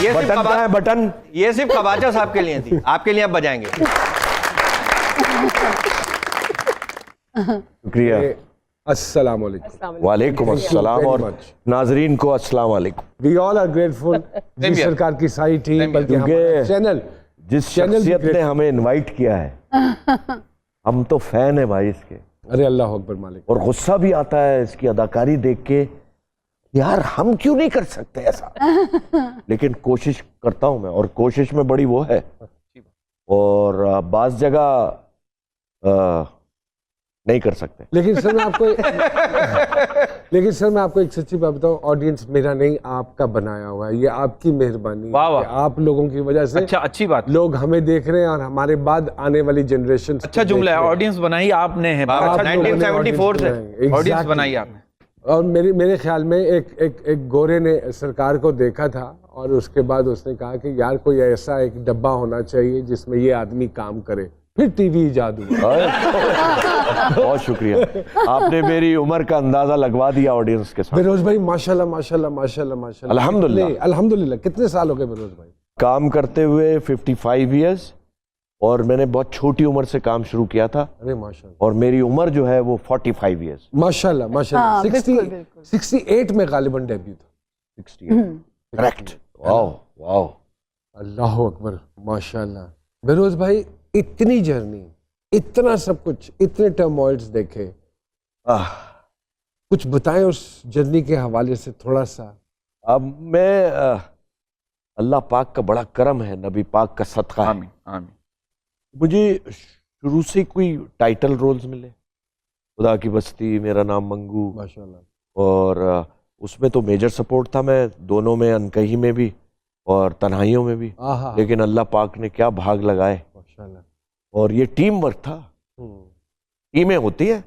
ये बटन कहाँ है? बटन ये सिर्फ कबाचा साहब के लिए थी, आपके लिए आप बजाएंगे। शुक्रिया। अस्सलाम वालेकुम। वालेकुम अस्सलाम और नाजरीन को अस्सलाम वालेकुम। वी ऑल आर ग्रेटफुल जी सरकार की सारी टीम, बल्कि हमारा चैनल, जिस शख्सियत ने हमें इनवाइट किया है हम तो फैन है भाई इसके। अरे अल्लाह अकबर मालिक। और गुस्सा भी आता है इसकी अदाकारी देख के, यार हम क्यों नहीं कर सकते ऐसा। लेकिन कोशिश करता हूं मैं, और कोशिश में बड़ी वो है, और बाज जगह नहीं कर सकते। लेकिन सर मैं आपको एक सच्ची बात बताऊं, ऑडियंस मेरा नहीं आपका बनाया हुआ है, ये आपकी मेहरबानी है। आप लोगों की वजह से अच्छा, अच्छी बात, लोग हमें देख रहे हैं और हमारे बाद आने वाली जनरेशन। अच्छा जुमला है, ऑडियंस बनाई आपने है, 1974 से ऑडियंस बनाई आपने। और मेरे ख्याल में एक गोरे ने सरकार को देखा था और उसके बाद उसने कहा कि यार कोई ऐसा एक डब्बा होना चाहिए जिसमें ये आदमी काम करे, फिर टीवी इजाद हुआ। बहुत शुक्रिया, आपने मेरी उम्र का अंदाजा लगवा दिया ऑडियंस के साथ। बेरोज भाई माशाल्लाह माशाल्लाह माशाल्लाह माशाल्लाह, अल्हम्दुलिल्लाह अल्हम्दुलिल्लाह। कितने साल हो गए बेरोज भाई काम करते हुए? 55 इयर्स। और मैंने बहुत छोटी उम्र से काम शुरू किया था। अरे माशाल्लाह। और मेरी उम्र जो है वो 45 इयर्स। माशाल्लाह माशाल्लाह। 68 में गालिबन डेब्यू था। 68 करेक्ट। वाओ वाओ, अल्लाह अकबर माशाल्लाह। बेरोज भाई इतनी जर्नी, इतना सब कुछ, इतने टर्मोइल्स देखे, कुछ बताएं उस जर्नी के हवाले से थोड़ा सा। अब मैं अल्लाह पाक का बड़ा करम है, नबी पाक का सदका है। आमीन आमीन। मुझे शुरू से कोई टाइटल रोल्स मिले, खुदा की बस्ती, मेरा नाम मंगू, माशाल्लाह। और उसमें तो मेजर सपोर्ट था मैं, दोनों में, अनकही में भी और तन्हाइयों में भी। लेकिन अल्लाह पाक ने क्या भाग लगाए माशाल्लाह। और ये टीम वर्क था। टीमें होती है,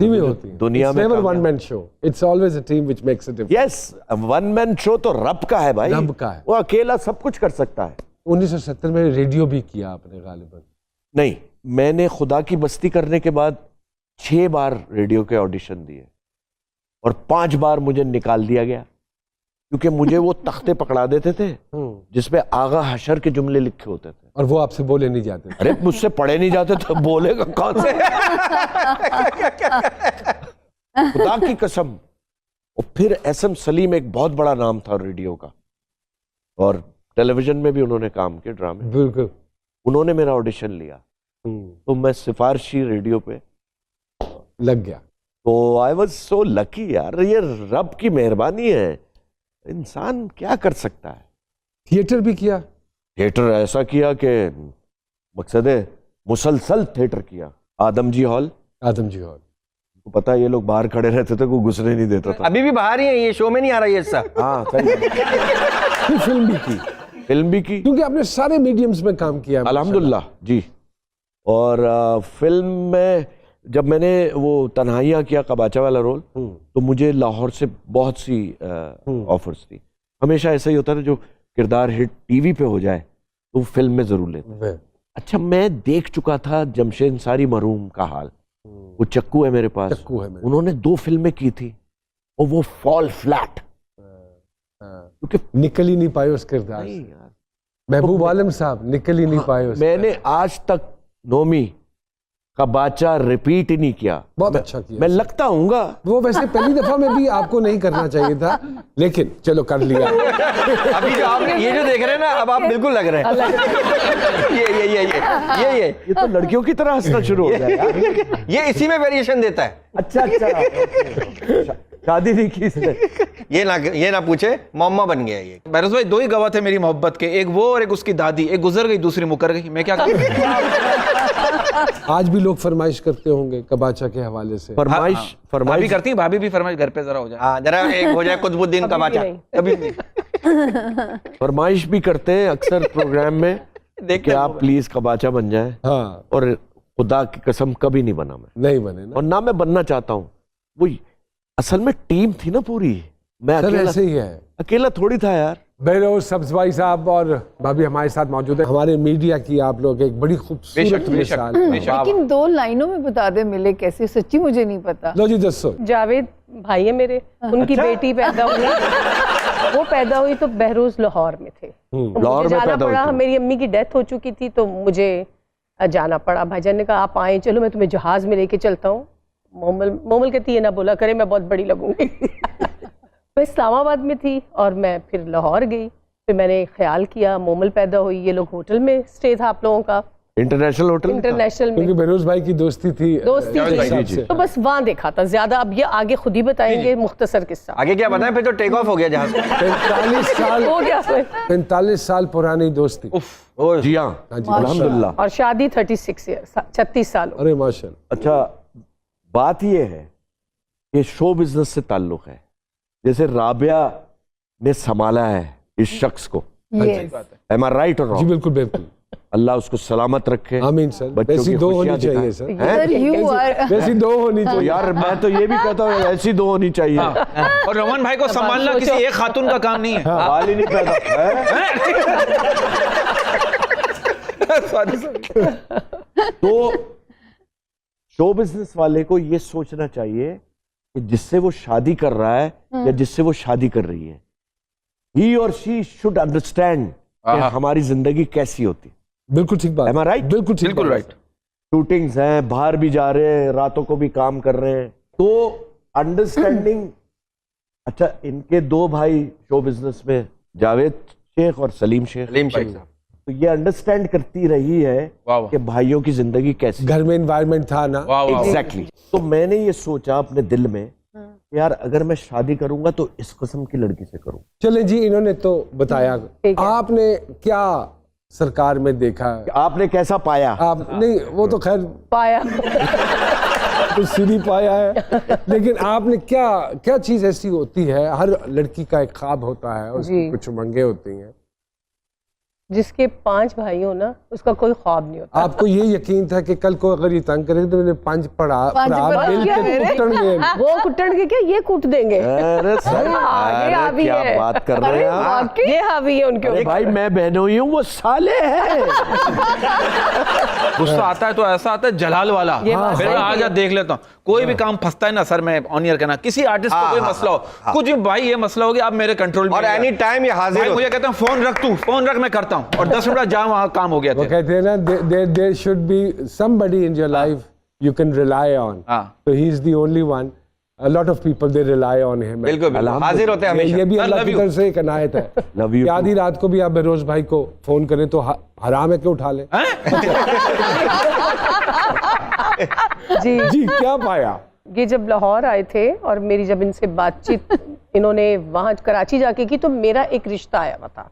टीमें होती है दुनिया में। Never won man show, it's always a team which makes a difference. Yes, one man show तो रब का है भाई, रब का है, वो अकेला सब कुछ कर सकता है। 1970 में रेडियो भी किया आपने गालिबन? नहीं, मैंने खुदा की बस्ती करने के बाद 6 बार रेडियो के ऑडिशन दिए और 5 बार मुझे निकाल दिया गया, क्योंकि मुझे वो तख्ते पकड़ा देते थे जिसमें आगा हशर के जुमले लिखे होते थे, और वो आपसे बोले नहीं जाते थे। अरे मुझसे पढ़े नहीं जाते थे, बोलेगा कौन से। खुदा की कसम। और फिर एसएम सलीम एक बहुत बड़ा नाम था रेडियो का, और टेलीविजन में भी उन्होंने काम किया, ड्रामे। बिल्कुल। उन्होंने मेरा ऑडिशन लिया तो मैं सिफारशी रेडियो पे लग गया। तो आई वॉज सो लकी यार, ये रब की मेहरबानी है, इंसान क्या कर सकता है। थिएटर भी किया? थिएटर ऐसा किया कि मकसद है मुसलसल थिएटर किया। आदमजी हॉल। आदमजी हॉल तो पता है, ये लोग बाहर खड़े रहते थे, कोई घुसने नहीं देता था। अभी भी बाहर ही है, ये शो में नहीं आ रहा ये हिस्सा। हाँ सही। फिल्म भी की? फिल्म भी की, क्योंकि आपने सारे मीडियम्स में काम किया। अल्हम्दुलिल्लाह जी। और फिल्म में जब मैंने वो तन्हाइयाँ किया, कबाचा वाला रोल, तो मुझे लाहौर से बहुत सी ऑफर्स थी। हमेशा ऐसा ही होता है, जो किरदार हिट टीवी पे हो जाए तो फिल्म में जरूर लेते। अच्छा, मैं देख चुका था जमशेद अंसारी मरहूम का हाल, वो चक्कू है मेरे पास, चक्कू है मेरे। उन्होंने 2 फिल्में की थी और वो फॉल फ्लैट, क्योंकि निकल ही नहीं पाए उस किरदार से। महबूब आलम साहब निकल ही नहीं पाए उस। मैंने आज तक नोमी कबाचा रिपीट ही नहीं किया। बहुत अच्छा किया। मैं लगता हूँगा वो वैसे पहली दफा में भी आपको नहीं करना चाहिए था, लेकिन चलो कर लिया। अभी जो आप ये जो देख रहे हैं ना, अब आप बिल्कुल लग रहे हैं। ये तो लड़कियों की तरह हंसना शुरू हो गया यार। ये इसी में वेरिएशन देता है। अच्छा शादी नहीं की इसने। ये ना पूछे, मम्मा बन गया ये। बैरोज भाई 2 ही गवाह थे मेरी मोहब्बत के, एक वो और एक उसकी दादी। एक गुजर गई, दूसरी मुकर गई, मैं क्या करूं। आज भी लोग फरमाइश करते होंगे कबाचा के हवाले से। फरमाइश भाभी करती है, भाभी भी फरमाइश, घर पे जरा हो जाए। हाँ, जरा एक हो जाए कुतुबुद्दीन कबाचा। कभी फरमाइश भी करते हैं अक्सर प्रोग्राम में कि आप प्लीज कबाचा बन जाए। हाँ। और खुदा की कसम कभी नहीं बना मैं, नहीं बने ना। और ना मैं बनना चाहता हूँ। वो असल में टीम थी ना पूरी, मैं सर अकेला ऐसे ही है। अकेला थोड़ी था यार। बहरोज सब्ज भाई साहब और भाभी हमारे साथ मौजूद है। हमारे मीडिया की आप लोग एक बड़ी खूबसूरत मिसाल। लेकिन 2 लाइनों में बता दे मिले कैसे, सच्ची मुझे नहीं पता। लो जी दसो। जावेद भाई है मेरे, उनकी बेटी पैदा हुई, वो पैदा हुई तो बहरोज लाहौर में थे। तो लाहौर मुझे में जाना पैदा हुई पड़ा, थी। मेरी अम्मी की डेथ हो चुकी थी तो मुझे जाना पड़ा। भाईजान ने कहा आप आए, चलो मैं तुम्हें जहाज में लेके चलता हूँ। मोमल कहती है ना बोला करे, मैं बहुत बड़ी लगूंगी। मैं इस्लामाबाद में थी और मैं फिर लाहौर गई। फिर मैंने ख्याल किया मोमल पैदा हुई, ये लोग होटल में स्टे था आप लोगों का, इंटरनेशनल होटल इंटरनेशनल क्योंकि में बहरोज भाई की दोस्ती थी। दोस्ती हिसाब थी, से। तो बस वहाँ देखा था ज्यादा। अब ये आगे खुद ही बताएंगे मुख्तसर किस्सा। आगे क्या बताएं, फिर तो टेक ऑफ हो गया जहाज। 45 साल हो गया फिर। 45 साल पुरानी दोस्ती। जी हाँ, हाँ जी, अल्हम्दुलिल्लाह। और शादी 36 ईयर 36 साल हो। अरे माशाल्लाह। अच्छा, बात ये है कि शो बिजनेस से ताल्लुक है। जैसे राबिया ने संभाला है इस शख्स को, Yes. एम आई राइट और जी रॉन्ग? बिल्कुल बिल्कुल। अल्लाह उसको सलामत रखे। आमीन सर। बच्चों वैसी की 2 होनी खुशियां चाहिए दिखाए। सर। Sir, you are वैसी 2 होनी तो चाहिए। यार मैं तो ये भी कहता हूँ ऐसी 2 होनी चाहिए। और रोमन भाई को संभालना किसी एक खातून का काम नहीं है। बाल ही नहीं पैदा तो शो बिजनेस वाले को ये सोचना चाहिए कि जिससे वो शादी कर रहा है या जिससे वो शादी कर रही है, ही और शी शुड अंडरस्टैंड कि हमारी जिंदगी कैसी होती है। बिल्कुल ठीक बात। Am I right? बिल्कुल ठीक बिल्कुल बात। राइट। शूटिंग्स हैं, बाहर भी जा रहे हैं, रातों को भी काम कर रहे हैं, तो अंडरस्टैंडिंग। अच्छा, इनके 2 भाई शो बिजनेस में, जावेद शेख और सलीम शेख, सलीम शेख साहब। तो ये अंडरस्टैंड करती रही है वाह वाह। कि भाइयों की जिंदगी कैसी। घर में एनवायरनमेंट था ना। वाह वाह। एग्जैक्टली। तो मैंने ये सोचा अपने दिल में कि यार अगर मैं शादी करूंगा तो इस किस्म की लड़की से करूं। चले जी, इन्होंने तो बताया। ठीक है। आपने क्या सरकार में देखा? आपने कैसा पाया? आप नहीं, वो तो खैर पाया तो सीधी पाया है, लेकिन आपने क्या क्या चीज ऐसी होती है, हर लड़की का एक ख्वाब होता है, उसकी जी। कुछ उमंगें होती हैं। जिसके 5 भाई हो ना, उसका कोई ख्वाब नहीं होता। आपको ये यकीन था कि कल को अगर ये तंग करेंगे तो मैंने 5 पढ़ा मिल के कुटन में। वो कुटन के क्या, ये कूट देंगे। अरे सर, ये हावी क्या है। बात कर रहे हैं आप? ये हावी है उनके अरे ऊपर। भाई मैं बहनोई हूँ, वो साले हैं। गुस्सा आता है तो ऐसा आता है जलाल वाला। ये बात फिर सही आ जा देख लेता हूँ। कोई भी काम फंसता है ना सर, मैं ऑन ईयर कहना, किसी आर्टिस्ट को कोई मसला हो, कुछ भी भाई ये मसला हो गया, अब मेरे कंट्रोल में और एनी टाइम ये हाजिर भाई होते मुझे कहते हैं फोन रख, तू फोन रख, मैं करता हूँ, और 10 मिनट जा, वहाँ काम हो गया वो था। कहते हैं ना, there should be somebody in your life you can rely on. हाँ। तो he is the only one. A lot of people they rely on him. बिल्कुल बिल्कुल, हाजिर होते हैं ये हमेशा। भी Sir, अल्लाह love की you. तरफ से एक अनायत है। Love you कि too. आधी रात को भी आप बहरोज भाई को फोन करें तो हराम है कि उठा ले। जी जी, क्या पाया? ये जब लाहौर आए थे और मेरी जब इनसे बातचीत इन्होंने वहाँ कराची जाके की, तो मेरा एक रिश्ता आया हुआ था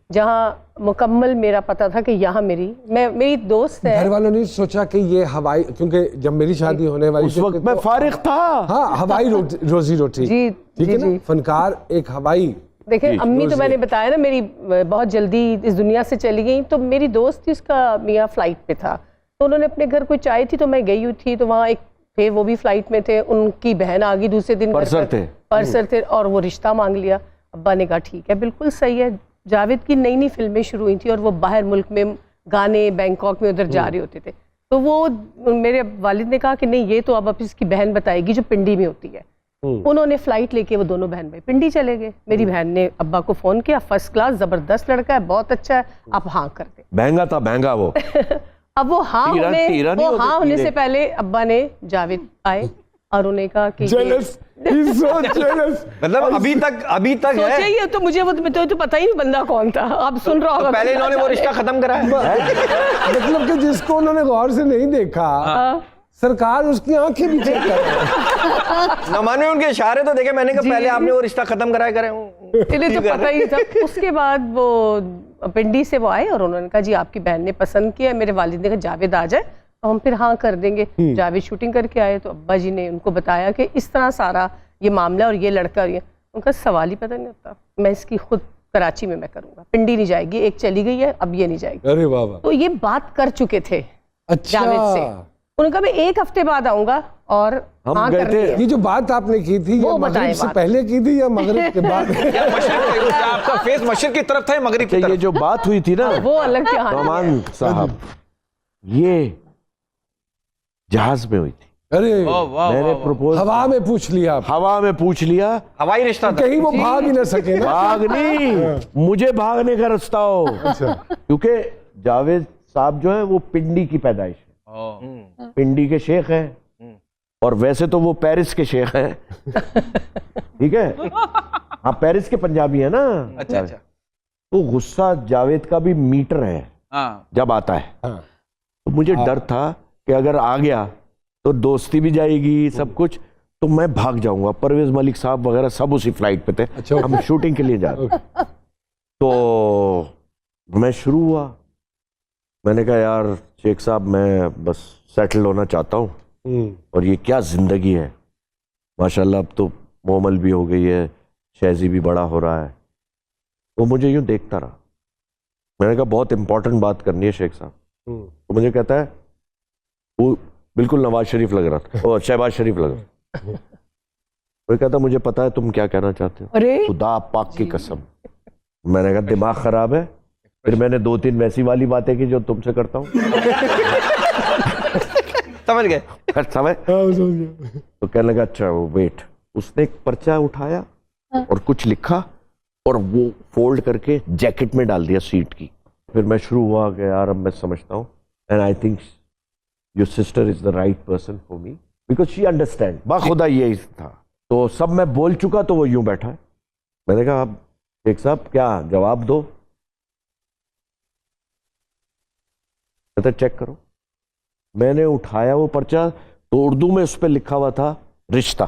जहाँ मुकम्मल मेरा पता था कि यहाँ मेरी दोस्त घर है। वालों ने सोचा कि ये हवाई, क्योंकि जब मेरी शादी होने वाली उस थी वक्त मैं तो- फारिग था। हाँ, हवाई रोजी रोटी। जी, ठीक है जी, ना, जी। फनकार एक हवाई। देखिए अम्मी तो रोजी। मैंने बताया ना मेरी बहुत जल्दी इस दुनिया से चली गई, तो मेरी दोस्त थी, उसका मियाँ फ्लाइट पे था, तो उन्होंने अपने घर कोई चाय थी, तो मैं गई हुई थी, तो वहाँ एक थे, वो भी फ्लाइट में थे, उनकी बहन आ गई दूसरे दिन घर परसर पर। थे। परसर थे, और वो रिश्ता मांग लिया। अब्बा ने कहा ठीक है, बिल्कुल सही है। जावेद की नई नई फिल्में शुरू हुई थी और वो बाहर मुल्क में गाने, बैंकॉक में उधर जा रहे होते थे, तो वो मेरे वालिद ने कहा कि नहीं, ये तो अब इसकी बहन बताएगी जो पिंडी में होती है। उन्होंने फ्लाइट लेके वो दोनों बहन भाई पिंडी चले गए। मेरी बहन ने अब्बा को फोन किया, फर्स्ट क्लास जबरदस्त लड़का है, बहुत अच्छा है, आप हाँ कर दे। महंगा था, महंगा वो। अब वो हाँ तीरा नहीं होते होने तीरे। से पहले अब्बा ने जावेद आए और उन्हें कहा कि जेलस, he's so jealous। मतलब अभी तक है। सोचिए, ये तो मुझे तो पता ही नहीं बंदा कौन था। आप सुन रहा तो होगा। पहले इन्होंने वो रिश्ता खत्म करा है। मतलब कि जिसको उन्होंने गौर से नहीं देखा, सरकार उसकी आंखें भी चेक कर रही है। न माने उनके इशारे तो देखे, मैंने कहा पहले आपने वो रिश्ता खत्म कराया करे। इन्हें तो पता ही था। उसके बाद वो पिंडी से वो आए और उन्होंने कहा जी आपकी बहन ने पसंद किया। मेरे वालिद ने कहा जावेद आ जाए तो हम फिर हाँ कर देंगे। जावेद शूटिंग करके आए तो अब्बा जी ने उनको बताया कि इस तरह सारा ये मामला और ये लड़का और ये, उनका सवाल ही पता नहीं होता। मैं इसकी खुद कराची में मैं करूंगा, पिंडी नहीं जाएगी, एक चली गई है, अब ये नहीं जाएगी। अरे वाह वाह। तो ये बात कर चुके थे अच्छा। जावेद से। उन्होंने कहा मैं 1 हफ्ते बाद आऊंगा और हम हाँ गए करनी थे है। ये जो बात आपने की थी ये वो मगरिब बताएं से बात। पहले की थी या मगरिब के बाद? या मशरिक, आपका फेस मशरिक की तरफ था या मगरिब कि की ये तरफ? जो बात हुई थी ना वो अलग कहानी है। नौमान साहब, ये जहाज में हुई थी। अरे वाह, वाह, मैंने वाह, वाह। प्रपोज हवा में पूछ लिया आप, हवा में पूछ लिया, हवाई रिश्ता था। कहीं वो भाग ही ना सके ना। भाग नहीं, मुझे भागने का रास्ता हो, क्योंकि जावेद साहब जो है वो पिंडी की पैदाइश है, ओ, पिंडी के शेख हैं, और वैसे तो वो पेरिस के शेख हैं। ठीक है, हाँ पेरिस के पंजाबी है ना। अच्छा अच्छा, तो गुस्सा जावेद का भी मीटर है हाँ जब आता है। हाँ। तो मुझे डर था कि अगर आ गया तो दोस्ती भी जाएगी, सब कुछ, तो मैं भाग जाऊंगा। परवेज मलिक साहब वगैरह सब उसी फ्लाइट पे थे। अच्छा, हम शूटिंग के लिए जा रहे थे। तो मैं शुरू हुआ, मैंने कहा यार शेख साहब मैं बस सेटल होना चाहता हूँ, और ये क्या जिंदगी है, माशाल्लाह अब तो मोमल भी हो गई है, शहजी भी बड़ा हो रहा है। वो मुझे यूं देखता रहा। मैंने कहा बहुत इंपॉर्टेंट बात करनी है शेख साहब। तो मुझे कहता है, वो बिल्कुल नवाज शरीफ लग रहा था, और शहबाज शरीफ लग रहा था। वो कहता मुझे पता है तुम क्या कहना चाहते हो, अरे खुदा पाक की कसम। मैंने कहा दिमाग खराब है। फिर मैंने 2-3 वैसी वाली बातें की जो तुमसे करता हूँ। समझ गए। समय तो कहने लगा अच्छा वो वेट। उसने एक पर्चा उठाया और कुछ लिखा और वो फोल्ड करके जैकेट में डाल दिया सीट की। फिर मैं शुरू हुआ कि यार अब मैं समझता हूँ, and I think your sister is the right person for me because she understand. बाखुदा यही था। तो सब मैं बोल चुका तो वो यूं बैठा है। मैंने कहा अब शेख साहब क्या जवाब दो। कहते चेक करो। मैंने उठाया वो पर्चा तो उर्दू में उस पर लिखा हुआ था रिश्ता।